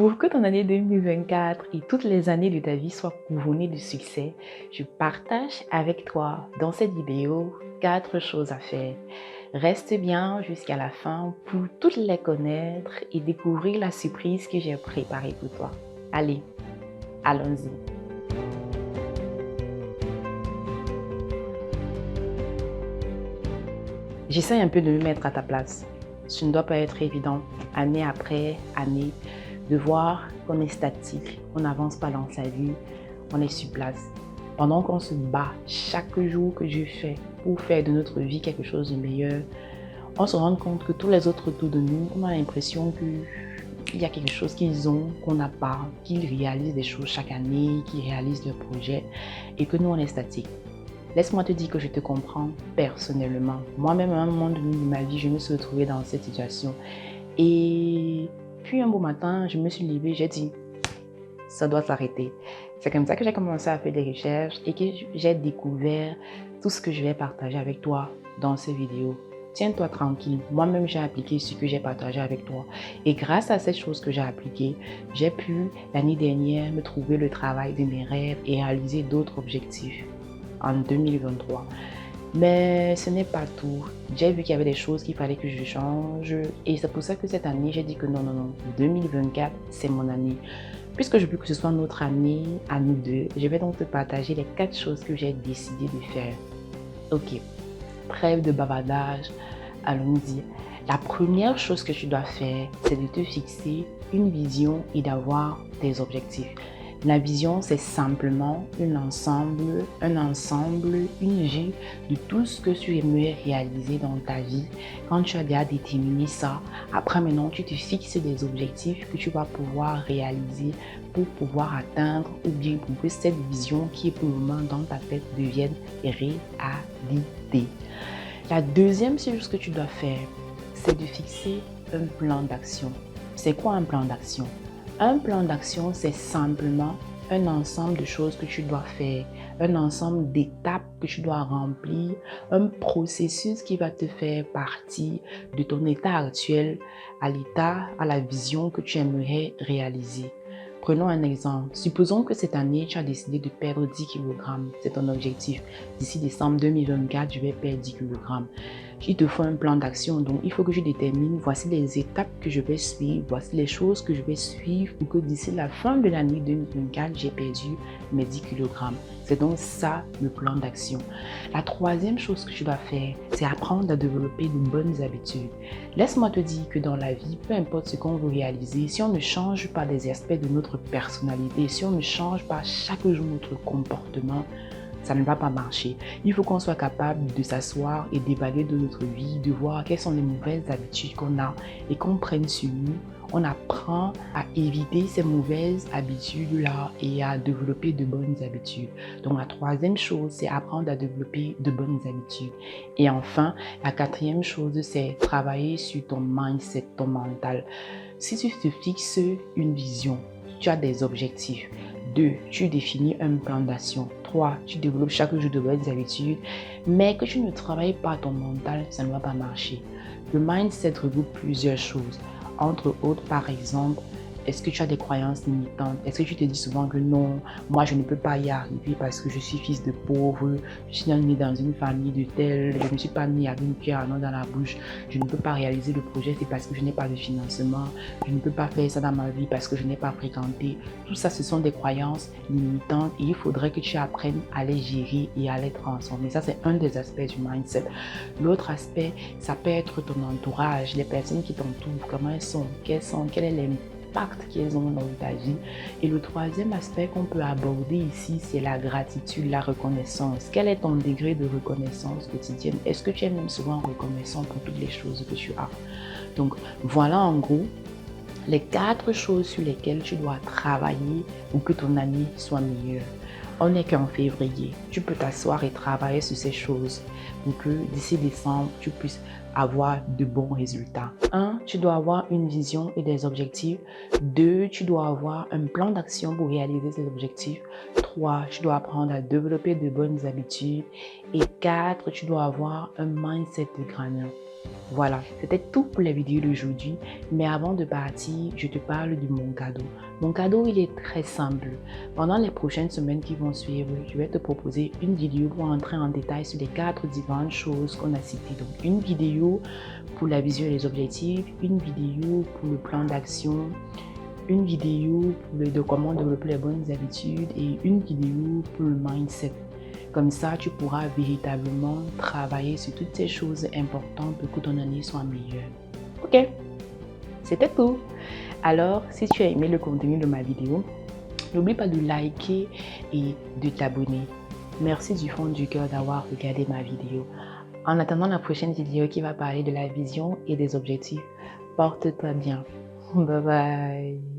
Pour que ton année 2024 et toutes les années de ta vie soient couronnées de succès, je partage avec toi dans cette vidéo 4 choses à faire. Reste bien jusqu'à la fin pour toutes les connaître et découvrir la surprise que j'ai préparée pour toi. Allez, allons-y. J'essaie un peu de me mettre à ta place. Ce ne doit pas être évident, année après année, de voir qu'on est statique, on n'avance pas dans sa vie, on est sur place. Pendant qu'on se bat chaque jour que je fais pour faire de notre vie quelque chose de meilleur, on se rend compte que tous les autres autour de nous, on a l'impression qu'il y a quelque chose qu'ils ont, qu'on n'a pas, qu'ils réalisent des choses chaque année, qu'ils réalisent leurs projets et que nous, on est statique. Laisse-moi te dire que je te comprends personnellement. Moi-même, à un moment donné de ma vie, je me suis retrouvée dans cette situation. Et puis un beau matin, je me suis levée, j'ai dit, ça doit s'arrêter. C'est comme ça que j'ai commencé à faire des recherches et que j'ai découvert tout ce que je vais partager avec toi dans ces vidéos. Tiens-toi tranquille. Moi-même, j'ai appliqué ce que j'ai partagé avec toi. Et grâce à cette chose que j'ai appliquée, j'ai pu, l'année dernière, me trouver le travail de mes rêves et réaliser d'autres objectifs en 2023. Mais ce n'est pas tout. J'ai vu qu'il y avait des choses qu'il fallait que je change. Et c'est pour ça que cette année, j'ai dit que non, 2024, c'est mon année. Puisque je veux que ce soit notre année à nous deux, je vais donc te partager les 4 choses que j'ai décidé de faire. Ok, trêve de bavardage, allons-y. La première chose que tu dois faire, c'est de te fixer une vision et d'avoir des objectifs. La vision, c'est simplement un ensemble, une vue de tout ce que tu aimerais réaliser dans ta vie. Quand tu as déjà déterminé ça, après maintenant, tu te fixes des objectifs que tu vas pouvoir réaliser pour pouvoir atteindre ou bien pour que cette vision qui est pour le moment dans ta tête devienne réalité. La deuxième chose que tu dois faire, c'est de fixer un plan d'action. C'est quoi un plan d'action? Un plan d'action, c'est simplement un ensemble de choses que tu dois faire, un ensemble d'étapes que tu dois remplir, un processus qui va te faire partir de ton état actuel à l'état, à la vision que tu aimerais réaliser. Prenons un exemple. Supposons que cette année, tu as décidé de perdre 10 kg. C'est ton objectif. D'ici décembre 2024, je vais perdre 10 kg. Il te faut un plan d'action. Donc, il faut que je détermine, voici les étapes que je vais suivre, voici les choses que je vais suivre pour que d'ici la fin de l'année 2024, j'ai perdu mes 10 kg. C'est donc ça le plan d'action. La troisième chose que tu dois faire, c'est apprendre à développer de bonnes habitudes. Laisse-moi te dire que dans la vie, peu importe ce qu'on veut réaliser, si on ne change pas des aspects de notre personnalité, si on ne change pas chaque jour notre comportement, ça ne va pas marcher. Il faut qu'on soit capable de s'asseoir et d'évaluer de notre vie, de voir quelles sont les mauvaises habitudes qu'on a et qu'on prenne sur nous. On apprend à éviter ces mauvaises habitudes-là et à développer de bonnes habitudes. Donc la troisième chose, c'est apprendre à développer de bonnes habitudes. Et enfin, la quatrième chose, c'est travailler sur ton mindset, ton mental. Si tu te fixes une vision, tu as des objectifs. 2, tu définis un plan d'action. 3, tu développes chaque jour de bonnes habitudes, mais que tu ne travailles pas ton mental, ça ne va pas marcher. Le mindset regroupe plusieurs choses, entre autres, par exemple, est-ce que tu as des croyances limitantes? Est-ce que tu te dis souvent que non, moi je ne peux pas y arriver parce que je suis fils de pauvre, je suis né dans une famille de telle, je ne suis pas né avec une cuillère à noix dans la bouche, je ne peux pas réaliser le projet, c'est parce que je n'ai pas de financement, je ne peux pas faire ça dans ma vie parce que je n'ai pas fréquenté. Tout ça, ce sont des croyances limitantes et il faudrait que tu apprennes à les gérer et à les transformer. Ça, c'est un des aspects du mindset. L'autre aspect, ça peut être ton entourage, les personnes qui t'entourent, comment elles sont, quel est l'impact qu'elles ont dans ta vie. Et le troisième aspect qu'on peut aborder ici, c'est la gratitude, la reconnaissance. Quel est ton degré de reconnaissance quotidienne? Est-ce que tu es même souvent reconnaissant pour toutes les choses que tu as? Donc voilà en gros les 4 choses sur lesquelles tu dois travailler pour que ton année soit meilleure. On n'est qu'en février. Tu peux t'asseoir et travailler sur ces choses pour que d'ici décembre, tu puisses avoir de bons résultats. 1, tu dois avoir une vision et des objectifs. 2, tu dois avoir un plan d'action pour réaliser ces objectifs. 3, tu dois apprendre à développer de bonnes habitudes. Et 4, tu dois avoir un mindset de gagnant. Voilà, c'était tout pour la vidéo d'aujourd'hui. Mais avant de partir, je te parle de mon cadeau. Mon cadeau, il est très simple. Pendant les prochaines semaines qui vont suivre, je vais te proposer une vidéo pour entrer en détail sur les 4 différentes choses qu'on a citées. Donc, une vidéo pour la vision et les objectifs, une vidéo pour le plan d'action, une vidéo pour de comment développer les bonnes habitudes et une vidéo pour le mindset. Comme ça, tu pourras véritablement travailler sur toutes ces choses importantes pour que ton année soit meilleure. Ok, c'était tout. Alors, si tu as aimé le contenu de ma vidéo, n'oublie pas de liker et de t'abonner. Merci du fond du cœur d'avoir regardé ma vidéo. En attendant la prochaine vidéo qui va parler de la vision et des objectifs, porte-toi bien. Bye bye.